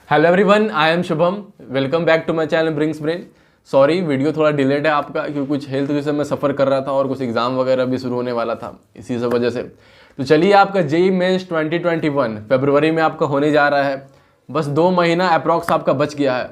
Hello everyone, I am Shubham. Welcome back to my channel brings brain. Sorry video थोड़ा delayed है आपका, क्योंकि कुछ हेल्थ इशू से मैं सफ़र कर रहा था और कुछ एग्जाम वगैरह भी शुरू होने वाला था, इसी सब वजह से। तो चलिए, आपका जेईई मेंस 2021 फरवरी में आपका होने जा रहा है। बस 2 महीना अप्रॉक्स आपका बच गया है।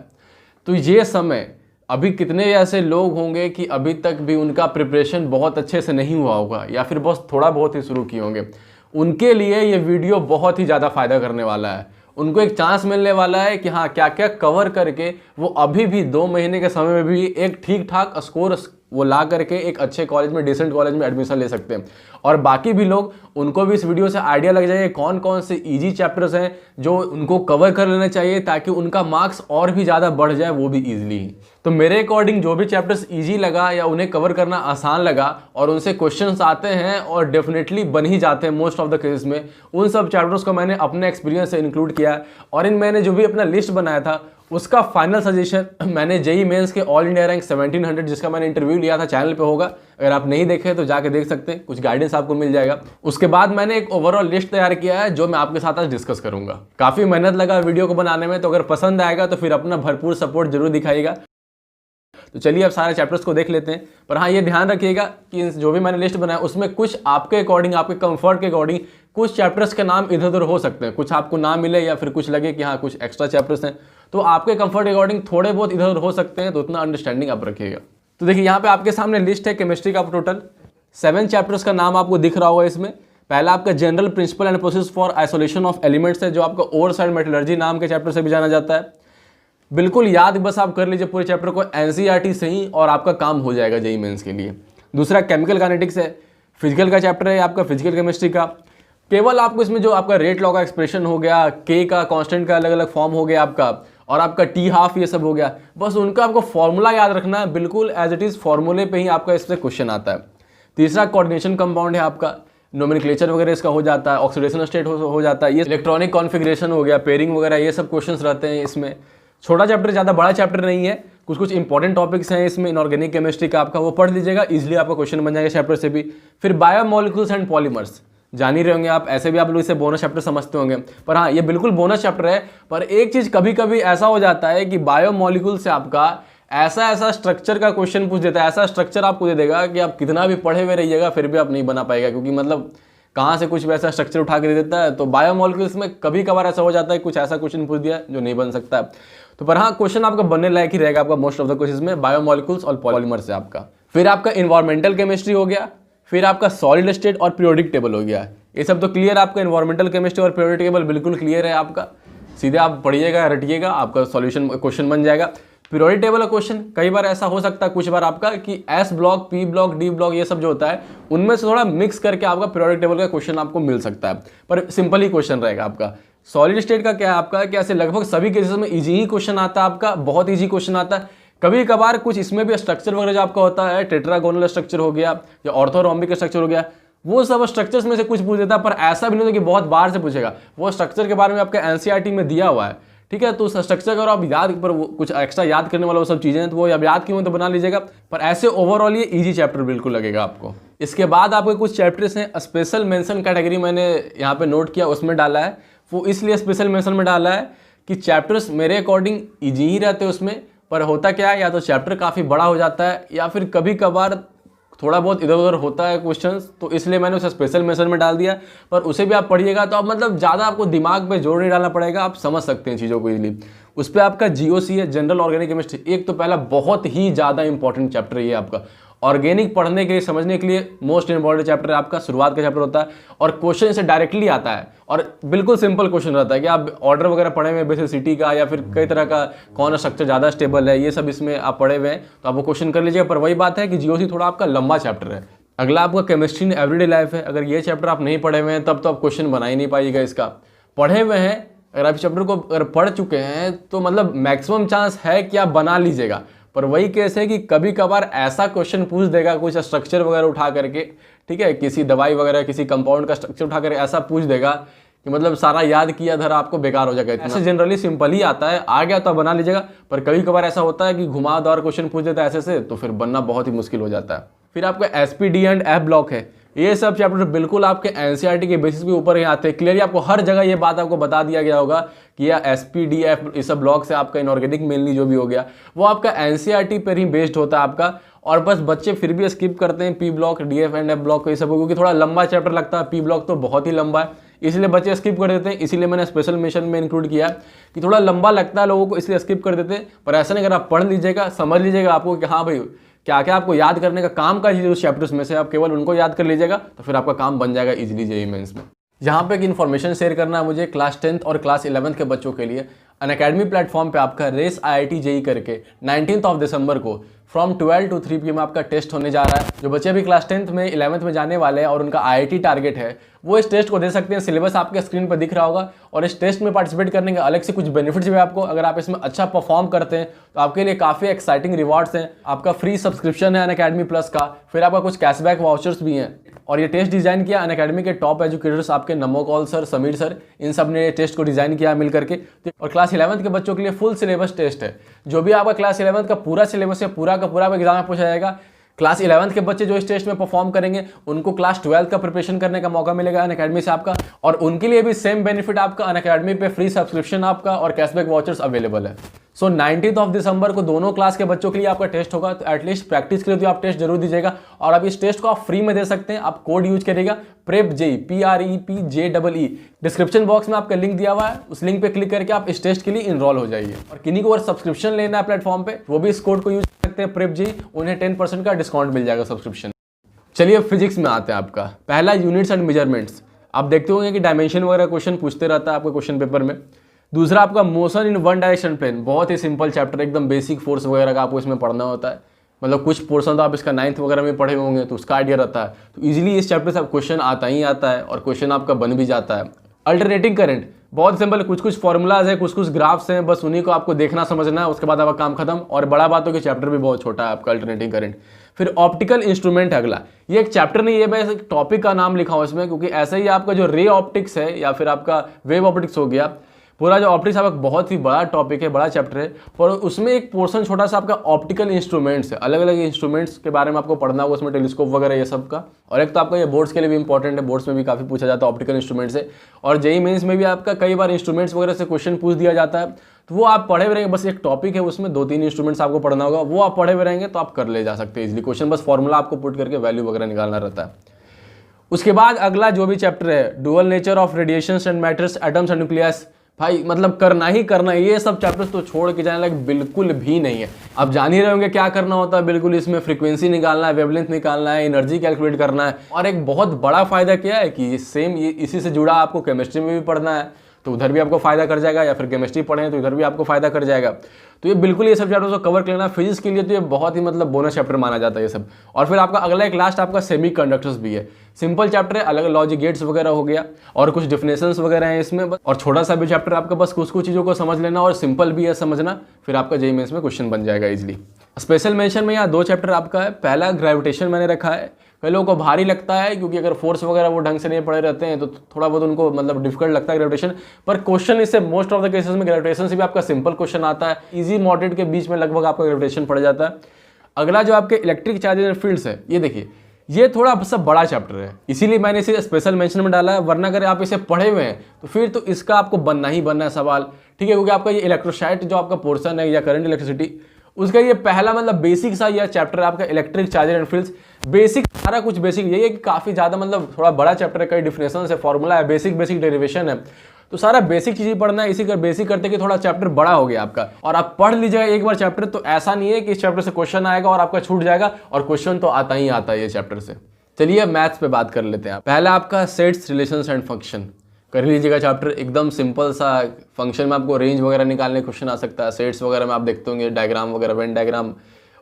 तो ये समय अभी कितने ऐसे लोग होंगे कि अभी तक भी उनका प्रिपरेशन बहुत अच्छे से नहीं हुआ होगा या फिर बस थोड़ा बहुत ही शुरू किए होंगे। उनके लिए ये वीडियो बहुत ही ज़्यादा फायदा करने वाला है। उनको एक चांस मिलने वाला है कि हाँ, क्या क्या कवर करके वो अभी भी 2 महीने के समय में भी एक ठीक ठाक स्कोर वो ला करके एक अच्छे कॉलेज में, डिसेंट कॉलेज में एडमिशन ले सकते हैं। और बाकी भी लोग, उनको भी इस वीडियो से आइडिया लग जाएगा कौन कौन से इजी चैप्टर्स हैं जो उनको कवर कर लेना चाहिए, ताकि उनका मार्क्स और भी ज़्यादा बढ़ जाए, वो भी ईजिली ही। तो मेरे अकॉर्डिंग जो भी चैप्टर्स ईजी लगा या उन्हें कवर करना आसान लगा और उनसे क्वेश्चंस आते हैं और डेफिनेटली बन ही जाते हैं मोस्ट ऑफ द केसेस में, उन सब चैप्टर्स को मैंने अपने एक्सपीरियंस से इंक्लूड किया। और मैंने जो भी अपना लिस्ट बनाया था उसका फाइनल सजेशन मैंने जेईई मेंस के ऑल इंडिया रैंक 1700, जिसका मैंने इंटरव्यू लिया था, चैनल पे होगा। अगर आप नहीं देखे तो जाके देख सकते हैं, कुछ गाइडेंस आपको मिल जाएगा। उसके बाद मैंने एक ओवरऑल लिस्ट तैयार किया है जो मैं आपके साथ आज डिस्कस करूंगा। काफ़ी मेहनत लगा वीडियो को बनाने में, तो अगर पसंद आएगा तो फिर अपना भरपूर सपोर्ट जरूर दिखाइएगा। तो चलिए अब सारे चैप्टर्स को देख लेते हैं। पर हाँ, ये ध्यान रखिएगा कि जो भी मैंने लिस्ट बनाया उसमें कुछ आपके अकॉर्डिंग, आपके कंफर्ट के अकॉर्डिंग कुछ चैप्टर्स के नाम इधर उधर हो सकते हैं। कुछ आपको ना मिले या फिर कुछ लगे कि हाँ कुछ एक्स्ट्रा चैप्टर्स हैं, तो आपके कंफर्ट के अकॉर्डिंग थोड़े बहुत इधर उधर हो सकते हैं। तो उतना अंडरस्टैंडिंग आप रखिएगा। तो देखिए, यहाँ पे आपके सामने लिस्ट है केमिस्ट्री का। टोटल 7 चैप्टर्स का नाम आपको दिख रहा होगा इसमें। पहला आपका general principle and process for isolation of elements है, जो आपका ओवरसाइड मेटलर्जी नाम के चैप्टर से भी जाना जाता है। बिल्कुल याद बस आप कर लीजिए पूरे चैप्टर को एनसीईआरटी से ही, और आपका काम हो जाएगा जेईई मेंस के लिए। दूसरा केमिकल काइनेटिक्स है, फिजिकल का चैप्टर है आपका, फिजिकल केमिस्ट्री का। केवल आपको इसमें जो आपका रेट लॉ का एक्सप्रेशन हो गया, के का कांस्टेंट का अलग अलग फॉर्म हो गया आपका, और आपका टी हाफ, ये सब हो गया। बस उनका आपको फॉर्मूला याद रखना है, बिल्कुल एज इट इज़ फॉर्मूले पे ही आपका इससे क्वेश्चन आता है। तीसरा कोऑर्डिनेशन कंपाउंड है आपका, नोमेनक्लेचर वगैरह इसका हो जाता है, ऑक्सीडेशन स्टेट हो जाता है, ये इलेक्ट्रॉनिक कॉन्फिगरेशन हो गया, पेयरिंग वगैरह, ये सब क्वेश्चंस रहते हैं इसमें। छोटा चैप्टर, ज़्यादा बड़ा चैप्टर नहीं है। कुछ इंपॉर्टेंट टॉपिक्स हैं इसमें इनऑर्गेनिक केमिस्ट्री का, आपका वो पढ़ लीजिएगा, इजीली आपका क्वेश्चन बन जाएगा चैप्टर से भी। फिर बायोमोलिक्यूल्स एंड पॉलीमर्स, जान ही रहे होंगे आप, ऐसे भी आप लोग इसे बोनस चैप्टर समझते होंगे। पर हाँ, ये बिल्कुल बोनस चैप्टर है। पर एक चीज़ कभी कभी ऐसा हो जाता है कि बायोमोलिक्यूल से आपका ऐसा स्ट्रक्चर का क्वेश्चन पूछ देता है, ऐसा स्ट्रक्चर आपको दे देगा कि आप कितना भी पढ़े हुए रहिएगा फिर भी आप नहीं बना पाएगा, क्योंकि मतलब कहाँ से कुछ वैसा स्ट्रक्चर उठा के दे देता है। तो बायोमोलिक्यूल्स में कभी कभार ऐसा हो जाता है, कुछ ऐसा क्वेश्चन पूछ दिया जो नहीं बन सकता। तो पर हाँ, क्वेश्चन आपका बनने लायक ही रहेगा आपका मोस्ट ऑफ द क्वेश्चंस में, बायोमोलिक्यूल्स और पॉलीमर से आपका। फिर आपका इन्वायरमेंटल केमिस्ट्री हो गया, फिर आपका सॉलिड स्टेट और पीरियोडिक टेबल हो गया। ये सब तो क्लियर, आपका इन्वायरमेंटल केमिस्ट्री और पीरियोडिक टेबल बिल्कुल क्लियर है आपका। सीधे आप पढ़िएगा, रटिएगा, आपका सॉल्यूशन क्वेश्चन बन जाएगा। पीरियोडिक टेबल का क्वेश्चन कई बार ऐसा हो सकता है कुछ बार आपका कि S block, P block, D block, ये सब जो होता है उनमें से थोड़ा मिक्स करके आपका पीरियोडिक टेबल का क्वेश्चन आपको मिल सकता है, पर सिंपल ही क्वेश्चन रहेगा आपका। सॉलिड स्टेट का क्या है आपका, कि ऐसे लगभग सभी केसेस में इजी ही क्वेश्चन आता है आपका, बहुत इजी क्वेश्चन आता है। कभी कभार कुछ इसमें भी स्ट्रक्चर वगैरह जो आपका होता है, टेट्रागोनल स्ट्रक्चर हो गया या ऑर्थोरोम्बिक स्ट्रक्चर हो गया, वो सब स्ट्रक्चर्स में से कुछ पूछ देता है। पर ऐसा भी नहीं होता कि बहुत बार से पूछेगा, वो स्ट्रक्चर के बारे में आपका एनसीईआरटी में दिया हुआ है, ठीक है। तो उस स्ट्रक्चर अगर आप याद पर कुछ एक्स्ट्रा याद करने वाला वो सब चीज़ें हैं, तो वो आप याद की हो तो बना लीजिएगा। पर ऐसे ओवरऑल ये इजी चैप्टर बिल्कुल लगेगा आपको। इसके बाद आपके कुछ चैप्टर्स हैं, स्पेशल मेंशन कैटेगरी मैंने यहाँ पे नोट किया, उसमें डाला है। वो इसलिए स्पेशल मेंशन में डाला है कि चैप्टर्स मेरे अकॉर्डिंग इजी ही रहते हैं उसमें, पर होता क्या है, या तो चैप्टर काफ़ी बड़ा हो जाता है या फिर कभी कभार थोड़ा बहुत इधर उधर होता है क्वेश्चंस, तो इसलिए मैंने उसे स्पेशल मेंशन में डाल दिया। पर उसे भी आप पढ़िएगा तो आप मतलब ज़्यादा आपको दिमाग पे जोर नहीं डालना पड़ेगा, आप समझ सकते हैं चीज़ों को इजीली। उस पर आपका जीओसी है, जनरल ऑर्गेनिक केमिस्ट्री। एक तो पहला बहुत ही ज़्यादा इंपॉर्टेंट चैप्टर ये आपका, ऑर्गेनिक पढ़ने के लिए, समझने के लिए मोस्ट इंपॉर्टेंट चैप्टर है आपका, शुरुआत का चैप्टर होता है और क्वेश्चन से डायरेक्टली आता है और बिल्कुल सिंपल क्वेश्चन रहता है कि आप ऑर्डर वगैरह पढ़े हुए हैं बेसिसिटी का, या फिर कई तरह का कौन स्ट्रक्चर ज़्यादा स्टेबल है, ये सब इसमें आप पढ़े हुए हैं, तो आप वो क्वेश्चन कर लीजिएगा। पर वही बात है कि जीओसी थोड़ा आपका लंबा चैप्टर है। अगला आपका केमिस्ट्री इन एवरीडे लाइफ है। अगर ये चैप्टर आप नहीं पढ़े हुए हैं तब तो आप क्वेश्चन बना ही नहीं पाइएगा इसका। पढ़े हुए हैं, अगर आप चैप्टर को अगर पढ़ चुके हैं तो मतलब मैक्सिमम चांस है कि आप बना लीजिएगा। पर वही केस है कि कभी कभार ऐसा क्वेश्चन पूछ देगा कुछ स्ट्रक्चर वगैरह उठा करके, ठीक है, किसी दवाई वगैरह, किसी कंपाउंड का स्ट्रक्चर उठा करके ऐसा पूछ देगा कि मतलब सारा याद किया धरा आपको बेकार हो जाएगा। ऐसे जनरली सिंपल ही आता है, आ गया तो बना लीजिएगा। पर कभी कभार ऐसा होता है कि घुमावदार क्वेश्चन पूछ देता है ऐसे से, तो फिर बनना बहुत ही मुश्किल हो जाता है। फिर आपका एसपीडी एंड एफ ब्लॉक है। ये सब चैप्टर बिल्कुल आपके एनसीईआरटी के बेसिस के ऊपर ही आते हैं। क्लियरली आपको हर जगह ये बात आपको बता दिया गया होगा कि यह एसपीडीएफ इस सब ब्लॉक से आपका इनऑर्गेनिक मेनली जो भी हो गया वो आपका एनसीईआरटी पर ही बेस्ड होता है आपका। और बस बच्चे फिर भी स्किप करते हैं P block, DF and F block, ये सब क्योंकि थोड़ा लंबा चैप्टर लगता है। पी ब्लॉक तो बहुत ही लंबा है, इसलिए बच्चे स्किप कर देते हैं। इसीलिए मैंने स्पेशल मेंशन में इंक्लूड किया कि थोड़ा लंबा लगता है लोगों को, इसलिए स्किप कर देते हैं। पर ऐसा नहीं, अगर आप पढ़ लीजिएगा, समझ लीजिएगा आपको कि हाँ भाई क्या क्या आपको याद करने का काम का चीज़ उस चैप्टर्स में से, आप केवल उनको याद कर लीजिएगा तो फिर आपका काम बन जाएगा इजीली जेईई मेंस में। यहाँ पे एक इन्फॉर्मेशन शेयर करना है मुझे क्लास 10th और क्लास 11th के बच्चों के लिए। अनअकैडमी प्लेटफॉर्म पे आपका रेस IIT जेईई करके 19 दिसंबर को फ्रॉम 12 to 3 PM आपका टेस्ट होने जा रहा है। जो बच्चे अभी क्लास 10th में 11th में जाने वाले हैं और उनका IIT टारगेट है वो इस टेस्ट को दे सकते हैं। सिलेबस आपके स्क्रीन पर दिख रहा होगा और इस टेस्ट में पार्टिसिपेट करने के अलग से कुछ बेनिफिट्स भी आपको, अगर आप इसमें अच्छा परफॉर्म करते हैं तो आपके लिए काफ़ी एक्साइटिंग रिवॉर्ड्स हैं। आपका फ्री सब्सक्रिप्शन है अनअकैडमी प्लस का, फिर आपका कुछ कैशबैक वाउचर्स भी हैं। और ये टेस्ट डिजाइन किया अनअकैडमी के टॉप एजुकेटर्स आपके नमोकॉल सर, समीर सर, इन सब ने टेस्ट को डिजाइन किया मिल करके। और क्लास 11th के बच्चों के लिए फुल सिलेबस टेस्ट है। जो भी आपका क्लास 11th का पूरा सिलेबस है पूरा का पूरा एग्जाम में पूछा जाएगा। क्लास 11th के बच्चे जो इस टेस्ट में परफॉर्म करेंगे उनको क्लास 12th का प्रिपरेशन करने का मौका मिलेगा अनअकैडमी से आपका, और उनके लिए भी सेम बेनिफिट आपका अनअकैडमी पे फ्री सब्सक्रिप्शन आपका और कैशबैक वाउचर्स अवेलेबल है। सो 19 दिसंबर को दोनों क्लास के बच्चों के लिए आपका टेस्ट होगा, तो एटलीस्ट प्रैक्टिस के लिए तो आप टेस्ट जरूर दीजिएगा। और आप इस टेस्ट को आप फ्री में दे सकते हैं, आप कोड यूज करिएगा prep JEE, PREPJEE। Description box में आपका लिंक दिया हुआ है, उस लिंक पे क्लिक करके आप इस टेस्ट के लिए इनरोल हो जाइए। और किन्हीं को अगर सब्सक्रिप्शन लेना है प्लेटफॉर्म पे वो भी इस कोड को यूज कर सकते हैं प्रेप जेई, उन्हें 10% का डिस्काउंट मिल जाएगा सब्सक्रिप्शन। चलिए अब फिजिक्स में आते हैं। आपका पहला यूनिट्स एंड मेजरमेंट्स। आप देखते होंगे कि डायमेंशन वगैरह क्वेश्चन पूछते रहता है आपको क्वेश्चन पेपर में। दूसरा आपका motion in one direction plane, बहुत ही सिंपल चैप्टर, एकदम बेसिक फोर्स वगैरह का आपको इसमें पढ़ना होता है। मतलब कुछ पोर्शन तो आप इसका 9th वगैरह में पढ़े होंगे तो उसका आइडिया रहता है। तो इजीली इस चैप्टर से क्वेश्चन आता ही आता है और क्वेश्चन आपका बन भी जाता है। अल्टरनेटिंग करंट बहुत सिंपल, कुछ कुछ फॉर्मूलाज है, कुछ कुछ ग्राफ्स हैं, बस उन्हीं को आपको देखना समझना है, उसके बाद आपका काम खत्म। और बड़ा बात हो कि चैप्टर भी बहुत छोटा है आपका अल्टरनेटिंग करंट। फिर ऑप्टिकल इंस्ट्रूमेंट है अगला। ये एक चैप्टर नहीं है, मैं एक टॉपिक का नाम लिखा हूँ इसमें, क्योंकि ऐसे ही आपका जो रे ऑप्टिक्स है या फिर आपका वेव ऑप्टिक्स हो गया, पूरा जो ऑप्टिक्स आपका बहुत ही बड़ा टॉपिक है, बड़ा चैप्टर है। और उसमें एक पोर्शन छोटा सा आपका ऑप्टिकल इंस्ट्रूमेंट्स है, अलग अलग इंस्ट्रूमेंट्स के बारे में आपको पढ़ना होगा उसमें, टेलीस्कोप वगैरह ये सब का। और एक तो आपका ये बोर्ड्स के लिए भी इंपॉर्टेंट है, बोर्ड्स में भी काफ़ी पूछा जाता है ऑप्टिकल इंस्ट्रूमेंट्स से। और जेईई मेंस में भी आपका कई बार इंस्ट्रूमेंट्स वगैरह से क्वेश्चन पूछ दिया जाता है, तो वो आप पढ़े हुए रहेंगे। बस एक टॉपिक है उसमें 2-3 इंस्ट्रूमेंट्स आपको पढ़ना होगा, वो आप पढ़े हुए रहेंगे तो आप कर ले जा सकते हैं इजीली क्वेश्चन। बस फॉर्मूला आपको पुट करके वैल्यू वगैरह निकालना रहता है। उसके बाद अगला जो भी चैप्टर है dual nature of radiations and matters, atoms and nucleus, भाई मतलब करना ही करना है। ये सब चैप्टर्स तो छोड़ के जाने लायक बिल्कुल भी नहीं है। आप जान ही रहे होंगे क्या करना होता है, बिल्कुल इसमें फ्रीक्वेंसी निकालना है, वेवलेंथ निकालना है, एनर्जी कैलकुलेट करना है। और एक बहुत बड़ा फायदा क्या है कि सेम ये इसी से जुड़ा आपको केमिस्ट्री में भी पढ़ना है, तो उधर भी आपको फायदा कर जाएगा, या फिर केमिस्ट्री पढ़ें तो इधर भी आपको फायदा कर जाएगा। तो ये बिल्कुल ये सब चैप्टर्स को कवर कर लेना। फिजिक्स के लिए तो ये बहुत ही मतलब बोनस चैप्टर माना जाता है ये सब। और फिर आपका अगला एक लास्ट आपका सेमी कंडक्टर्स भी है, सिंपल चैप्टर है, अलग लॉजिक गेट्स वगैरह हो गया और कुछ डिफिनेशंस वगैरह हैं इसमें, और छोटा सा भी चैप्टर आपका, बस कुछ कुछ चीज़ों को समझ लेना और सिंपल भी है समझना, फिर आपका जेईई मेंस में क्वेश्चन बन जाएगा इजीली। स्पेशल मेंशन में यहाँ 2 चैप्टर आपका है। पहला ग्रेविटेशन मैंने रखा है, कई लोगों को भारी लगता है क्योंकि अगर फोर्स वगैरह वो ढंग से नहीं पढ़े रहते हैं तो थोड़ा बहुत उनको मतलब डिफिकल्ट लगता है ग्रेविटेशन। पर क्वेश्चन इससे मोस्ट ऑफ द केसेस में ग्रेविटेशन से भी आपका सिंपल क्वेश्चन आता है, इजी मॉडरेट के बीच में लगभग आपका ग्रेविटेशन पड़ जाता है। अगला जो आपके इलेक्ट्रिक चार्जेस एंड फील्ड्स है, ये देखिए ये थोड़ा सा बड़ा चैप्टर है, इसीलिए मैंने इसे स्पेशल मेंशन में डाला है। वरना अगर आप इसे पढ़े हुए हैं तो फिर तो इसका आपको बनना ही बनना है सवाल, ठीक है, क्योंकि आपका ये इलेक्ट्रोस्टैट जो आपका पोर्सन है या करंट इलेक्ट्रिसिटी, उसका ये पहला मतलब बेसिक सा यह चैप्टर है आपका electric charger and fields. Basic सारा कुछ बेसिक, यही है कि काफ़ी ज़्यादा मतलब थोड़ा बड़ा चैप्टर है, कई डिफिनेशन है, फॉर्मूला है, बेसिक डेरिवेशन है, तो सारा बेसिक चीज़ें पढ़ना है। इसी का बेसिक करते कि थोड़ा चैप्टर बड़ा हो गया आपका, और आप पढ़ लीजिएगा एक बार चैप्टर, तो ऐसा नहीं है कि इस चैप्टर से क्वेश्चन आएगा और आपका छूट जाएगा, और क्वेश्चन तो आता ही आता है ये चैप्टर से। चलिए मैथ्स पे बात कर लेते हैं। पहला आपका सेट्स, रिलेशंस एंड फंक्शन कर लीजिएगा चैप्टर, एकदम सिंपल सा। फंक्शन में आपको रेंज वगैरह निकालने क्वेश्चन आ सकता है, सेट्स वगैरह में आप देखते होंगे डायग्राम वगैरह, वेन डायग्राम,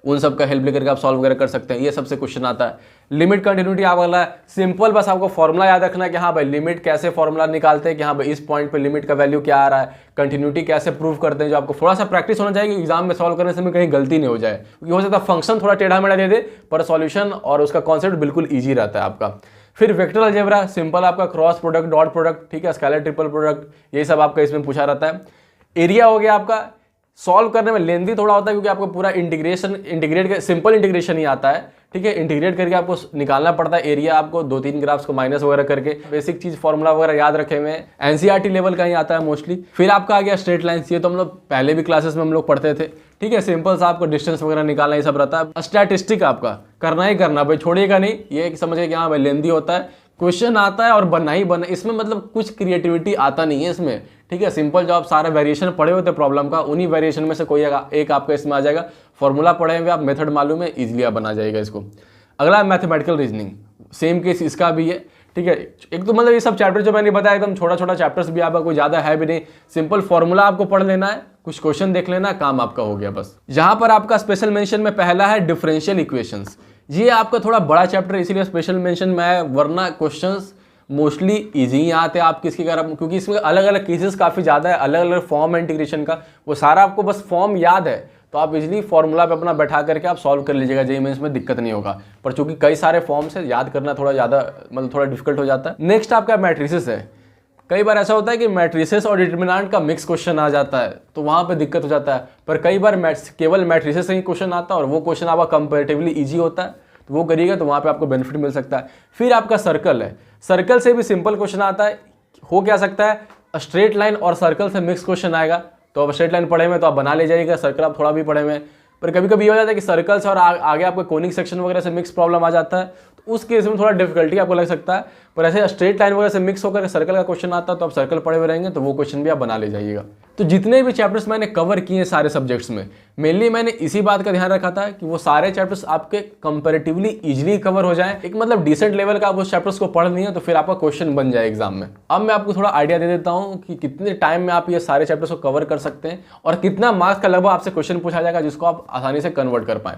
उन सब का हेल्प लेकर के आप सॉल्व वगैरह कर सकते हैं, ये सबसे क्वेश्चन आता है। लिमिट कंटिन्यूटी आप वाला सिंपल, बस आपको फॉर्मूला याद रखना है कि हाँ भाई लिमिट कैसे फॉर्मूला निकालते हैं, कि हाँ भाई इस पॉइंट पे लिमिट का वैल्यू क्या आ रहा है, कंटिन्यूटी कैसे प्रूव करते हैं, जो आपको थोड़ा सा प्रैक्टिस होना चाहिए कि एग्जाम में सॉल्व करने से कहीं गलती नहीं हो जाए, क्योंकि हो सकता है फंक्शन थोड़ा टेढ़ा मेढ़ा दे दे पर सॉल्यूशन और उसका कॉन्सेप्ट बिल्कुल ईजी रहता है आपका। फिर वेक्टर अलजेब्रा सिंपल आपका, क्रॉस प्रोडक्ट, डॉट प्रोडक्ट, ठीक है, स्केलर ट्रिपल प्रोडक्ट, ये सब आपका इसमें पूछा रहता है। एरिया हो गया आपका, सॉल्व करने में लेंदी थोड़ा होता है क्योंकि आपको पूरा इंटीग्रेट सिंपल इंटीग्रेशन ही आता है, ठीक है। इंटीग्रेट करके आपको निकालना पड़ता है एरिया, आपको 2-3 ग्राफ्स को माइनस वगैरह करके बेसिक चीज फॉर्मूला वगैरह याद रखे हुए हैं। एनसीईआरटी लेवल का ही आता है मोस्टली। फिर आपका आ गया स्ट्रेट लाइन्स, ये तो हम लोग पहले भी क्लासेस में हम लोग पढ़ते थे, ठीक है। सिंपल सा आपको डिस्टेंस वगैरह निकालना ये सब रहता है। स्टैटिस्टिक आपका करना ही करना भाई, छोड़िएगा नहीं। ये समझिए कि हाँ भाई लेंदी होता है, क्वेश्चन आता है और बनना ही बनना, इसमें मतलब कुछ क्रिएटिविटी आता नहीं है इसमें, ठीक है। सिंपल जो आप सारे वेरिएशन पढ़े होते प्रॉब्लम का, उन्हीं वेरिएशन में से कोई एक आपका इसमें आ जाएगा। फॉर्मूला पढ़े हुए आप, मेथड मालूम है, इजीली आप बना जाएगा इसको। अगला मैथमेटिकल रीजनिंग, सेम केस इसका भी है, ठीक है। एक तो मतलब ये सब चैप्टर जो मैंने बताया एकदम छोटा छोटा चैप्टर्स भी आपका कोई ज़्यादा है भी नहीं। सिंपल फॉर्मूला आपको पढ़ लेना है, कुछ क्वेश्चन देख लेना, काम आपका हो गया बस। यहाँ पर आपका स्पेशल मेंशन में पहला है डिफरेंशियल इक्वेशंस। ये आपका थोड़ा बड़ा चैप्टर इसीलिए स्पेशल मेंशन में है, वरना क्वेश्चंस मोस्टली इजी ही आते हैं आपके इसके कारण, क्योंकि इसमें अलग अलग केसेस काफ़ी ज़्यादा है, अलग अलग फॉर्म है इंटीग्रेशन का, वो सारा आपको बस फॉर्म याद है तो आप इजीली फॉर्मूला पे अपना बैठा करके आप सॉल्व कर लीजिएगा, जेईई मेंस में दिक्कत नहीं होगा। पर चूंकि कई सारे फॉर्म्स है, याद करना थोड़ा ज़्यादा मतलब थोड़ा डिफिकल्ट हो जाता है। नेक्स्ट आपका मैट्रिसेस है। कई बार ऐसा होता है कि मैट्रिसेस और डिटरमिनेंट का मिक्स क्वेश्चन आ जाता है, तो वहाँ पे दिक्कत हो जाता है। पर कई बार केवल मैट्रिसेस से ही क्वेश्चन आता है और वो क्वेश्चन आपका कंपेरेटिवली ईजी होता है, तो वो करिएगा तो वहाँ पे आपको बेनिफिट मिल सकता है। फिर आपका सर्कल है। सर्कल से भी सिंपल क्वेश्चन आता है, हो क्या सकता है, स्ट्रेट लाइन और सर्कल से मिक्स क्वेश्चन आएगा। तो अब स्ट्रेट लाइन पढ़े हुए तो आप बना ले जाइएगा, सर्कल आप थोड़ा भी पढ़े हुए, पर कभी कभी ये हो जाता है कि सर्कल से और आगे आपको कोनिक सेक्शन वगैरह से मिक्स प्रॉब्लम आ जाता है, तो उस केस में थोड़ा डिफिकल्टी आपको लग सकता है। पर ऐसे स्ट्रेट लाइन वगैरह से मिक्स होकर सर्कल का क्वेश्चन आता है तो आप सर्कल पढ़े हुए रहेंगे तो वो क्वेश्चन भी आप बना ले जाइएगा। तो जितने भी चैप्टर्स मैंने कवर किए सारे सब्जेक्ट्स में, मेनली मैंने इसी बात का ध्यान रखा था कि वो सारे चैप्टर्स आपके कंपैरेटिवली इजीली कवर हो जाएं, एक मतलब डिसेंट लेवल का आप उस चैप्टर्स को पढ़ लिए तो फिर आपका क्वेश्चन बन जाए एग्जाम में। अब मैं आपको थोड़ा आइडिया दे देता हूँ कि कितने टाइम में आप ये सारे चैप्टर्स को कवर कर सकते हैं और कितना मार्क्स का लगभग आपसे क्वेश्चन पूछा जाएगा जिसको आप आसानी से कन्वर्ट कर पाएं।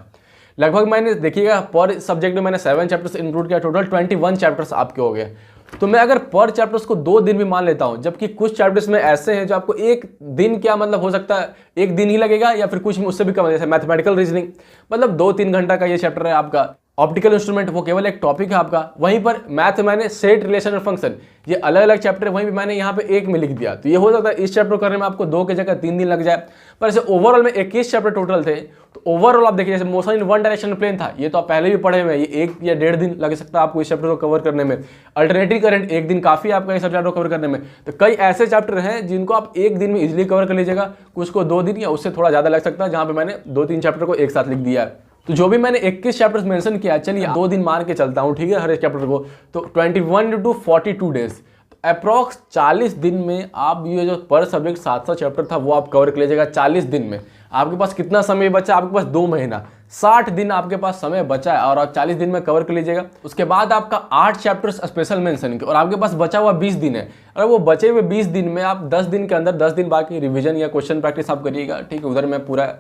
लगभग मैंने देखिएगा पर सब्जेक्ट में मैंने 7 चैप्टर्स इंक्लूड किया, टोटल 21 चैप्टर्स आपके हो गए। तो मैं अगर पर चैप्टर्स को 2 दिन भी मान लेता हूं, जबकि कुछ चैप्टर्स में ऐसे हैं जो आपको एक दिन क्या मतलब हो सकता है, एक दिन ही लगेगा या फिर कुछ उससे भी कम, जैसे मैथमेटिकल रीजनिंग मतलब 2-3 घंटा का ये चैप्टर है आपका। ऑप्टिकल इंस्ट्रूमेंट वो केवल एक टॉपिक है आपका। वहीं पर मैथ मैंने सेट, रिलेशन और फंक्शन, ये अलग अलग चैप्टर, वहीं भी मैंने यहाँ पे एक में लिख दिया। तो ये हो सकता है इस चैप्टर करने में आपको 2 की जगह 3 दिन लग जाए। पर ऐसे ओवरऑल में 21 चैप्टर टोटल थे, तो ओवरऑल आप देखिए जैसे motion in one direction plane था, ये तो आप पहले भी पढ़े हुए हैं, ये 1 या 1.5 दिन लग सकता है आपको इस चैप्टर को कवर करने में। अल्टरनेटिव करंट 1 दिन काफी आपका इस चैप्टर को कवर करने में। तो कई ऐसे चैप्टर हैं जिनको आप 1 दिन में इजिली कवर कर लीजिएगा, कुछ को 2 दिन या उससे थोड़ा ज्यादा लग सकता है, जहां पे मैंने 2-3 चैप्टर को एक साथ लिख दिया है। तो जो भी मैंने 21 चैप्टर्स मेंशन किया, चलिए 2 दिन मान के चलता हूँ, ठीक है, हर एक चैप्टर को, तो 21 to 42 डेज, तो अप्रॉक्स 40 दिन में आप ये जो पर सब्जेक्ट 700 चैप्टर था वो आप कवर कर लीजिएगा 40 दिन में। आपके पास कितना समय बचा, आपके पास 2 महीना, 60 दिन आपके पास समय बचा है और आप 40 दिन में कवर कर लीजिएगा। उसके बाद आपका 8 चैप्टर्स स्पेशल मेंशन के और आपके पास बचा हुआ 20 दिन है। और वो बचे हुए 20 दिन में आप 10 दिन के अंदर 10 दिन बाकी रिवीजन या क्वेश्चन प्रैक्टिस आप करिएगा, ठीक है, उधर मैं पूरा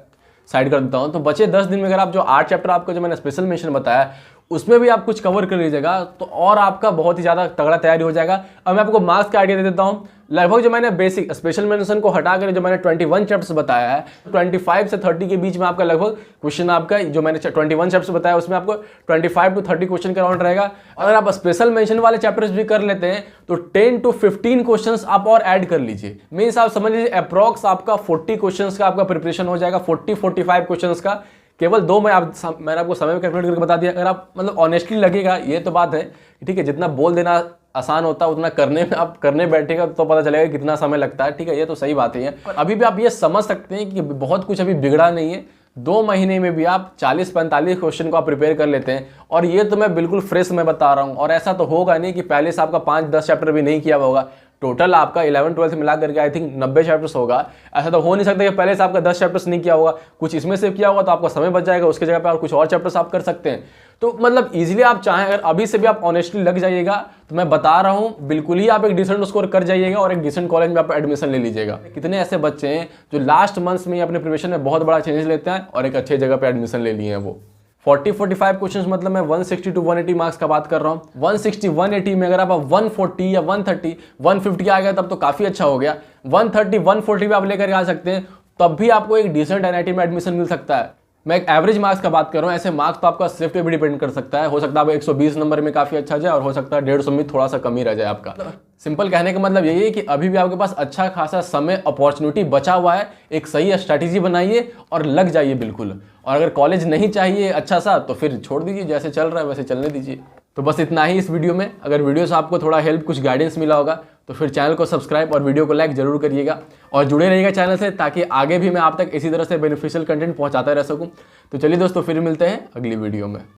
साइड कर देता हूँ। तो बचे 10 दिन में अगर आप जो 8 चैप्टर आपको जो मैंने स्पेशल मेंशन बताया उसमें भी आप कुछ कवर कर लीजिएगा तो और आपका बहुत ही ज़्यादा तगड़ा तैयारी हो जाएगा। अब मैं आपको मार्क्स का आइडिया दे देता हूँ। लगभग जो मैंने बेसिक स्पेशल मेंशन को हटाकर जो मैंने 21 चैप्टर्स बताया है, 25 से 30 के बीच में आपका लगभग क्वेश्चन, आपका जो मैंने 21 चैप्टर्स बताया उसमें आपको 25 to 30 क्वेश्चन का राउंड रहेगा। अगर आप स्पेशल मेंशन वाले चैप्टर्स भी कर लेते हैं तो 10 to 15 क्वेश्चन आप और ऐड कर लीजिए। मीन्स आप समझ लीजिए अप्रॉक्स आपका 40 क्वेश्चन का आपका प्रिपरेशन हो जाएगा, 40-45 क्वेश्चन का केवल 2 में। मैंने आपको समय में कैलकुलेट करके बता दिया। अगर आप मतलब ऑनेस्टली लगेगा, ये तो बात है, ठीक है, जितना बोल देना आसान होता है उतना करने में आप करने बैठेगा तो पता चलेगा कितना समय लगता है, ठीक है, ये तो सही बात है। अभी भी आप ये समझ सकते हैं कि बहुत कुछ अभी बिगड़ा नहीं है। 2 महीने में भी आप 40-45 क्वेश्चन को आप प्रिपेयर कर लेते हैं, और ये तो मैं बिल्कुल फ्रेश में बता रहा हूँ। और ऐसा तो होगा नहीं कि पहले से आपका 5-10 चैप्टर भी नहीं किया होगा। टोटल आपका 11-12 मिला करके आई थिंक 90 चैप्टर्स होगा। ऐसा तो हो नहीं सकता कि पहले से आपका 10 चैप्टर्स नहीं किया होगा, कुछ इसमें से किया होगा तो आपका समय बच जाएगा, उसके जगह पे और कुछ और चैप्टर्स आप कर सकते हैं। तो मतलब इजीली आप चाहें, अगर अभी से भी आप ऑनेस्टली लग जाइएगा तो मैं बता रहा हूं बिल्कुल ही आप एक डिसेंट स्कोर कर जाइएगा और एक डिसेंट कॉलेज में आप एडमिशन ले लीजिएगा। कितने ऐसे बच्चे हैं जो लास्ट मंथ्स में अपने प्रिपरेशन में बहुत बड़ा चेंज लेते हैं और एक अच्छे जगह पे एडमिशन ले लिए हैं। वो 40-45 क्वेश्चन मतलब मैं 160 to 180 मार्क्स का बात कर रहा हूँ। 160-180 में अगर आप 140 या 130-150 आ गया तब तो काफ़ी अच्छा हो गया। 130-140 भी आप लेकर आ सकते हैं, तब भी आपको एक डिसेंट एनआईटी में एडमिशन मिल सकता है। मैं एक एवरेज मार्क्स का बात कर रहा हूँ। ऐसे मार्क्स तो आपका स्विफ्ट पे भी डिपेंड कर सकता है, हो सकता है आप 120 नंबर में काफ़ी अच्छा जाए और हो सकता है 150 में थोड़ा सा कम ही रह जाए आपका। सिंपल कहने का मतलब यही है कि अभी भी आपके पास अच्छा खासा समय अपॉर्चुनिटी बचा हुआ है। एक सही स्ट्रैटेजी बनाइए और लग जाइए बिल्कुल। और अगर कॉलेज नहीं चाहिए अच्छा सा तो फिर छोड़ दीजिए, जैसे चल रहा है वैसे चलने दीजिए। तो बस इतना ही इस वीडियो में। अगर वीडियो से आपको थोड़ा हेल्प, कुछ गाइडेंस मिला होगा तो फिर चैनल को सब्सक्राइब और वीडियो को लाइक जरूर करिएगा और जुड़े रहिएगा चैनल से, ताकि आगे भी मैं आप तक इसी तरह से बेनिफिशियल कंटेंट पहुंचाता रह सकूं। तो चलिए दोस्तों, फिर मिलते हैं अगली वीडियो में।